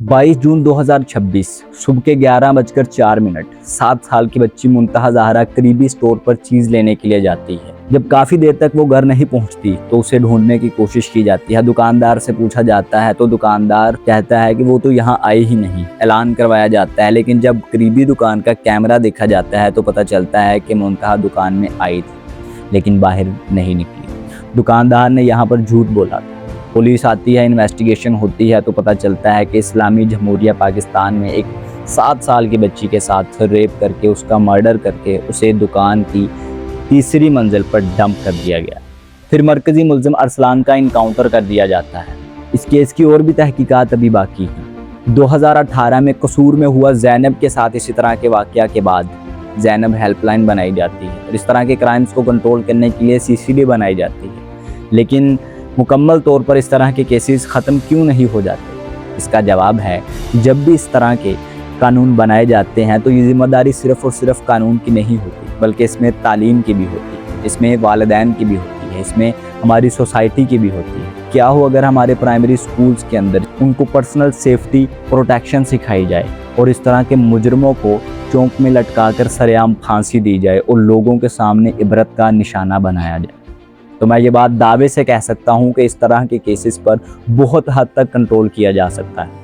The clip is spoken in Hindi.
22 जून 2026 सुबह के 11:04 7 साल की बच्ची मुंतहा ज़हरा करीबी स्टोर पर चीज़ लेने के लिए जाती है। जब काफ़ी देर तक वो घर नहीं पहुंचती तो उसे ढूंढने की कोशिश की जाती है। दुकानदार से पूछा जाता है तो दुकानदार कहता है कि वो तो यहाँ आई ही नहीं। ऐलान करवाया जाता है, लेकिन जब करीबी दुकान का कैमरा देखा जाता है तो पता चलता है कि मुंतहा दुकान में आई थी लेकिन बाहर नहीं निकली। दुकानदार ने यहाँ पर झूठ बोला था। पुलिस आती है, इन्वेस्टिगेशन होती है तो पता चलता है कि इस्लामी जमहूरिया पाकिस्तान में एक 7 साल की बच्ची के साथ रेप करके उसका मर्डर करके उसे दुकान की तीसरी मंजिल पर डंप कर दिया गया। फिर मरकजी मुल्जिम अरसलान का इनकाउंटर कर दिया जाता है। इस केस की और भी तहकीकात अभी बाकी है। 2018 में कसूर में हुआ ज़ैनब के साथ इसी तरह के वाक़या के बाद ज़ैनब हेल्पलाइन बनाई जाती है और इस तरह के क्राइम्स को कंट्रोल करने के लिए CCD बनाई जाती है। लेकिन मुकम्मल तौर पर इस तरह के केसेस ख़त्म क्यों नहीं हो जाते? इसका जवाब है, जब भी इस तरह के कानून बनाए जाते हैं तो ये ज़िम्मेदारी सिर्फ़ और सिर्फ कानून की नहीं होती, बल्कि इसमें तालीम की भी होती है, इसमें वालिदैन की भी होती है, इसमें हमारी सोसाइटी की भी होती है। क्या हो अगर हमारे प्राइमरी स्कूल्स के अंदर उनको पर्सनल सेफ्टी प्रोटेक्शन सिखाई जाए और इस तरह के मुजरमों को चौंक में लटका कर सरेआम फांसी दी जाए और लोगों के सामने इबरत का निशाना बनाया जाए, तो मैं ये बात दावे से कह सकता हूँ कि इस तरह के केसेस पर बहुत हद तक कंट्रोल किया जा सकता है।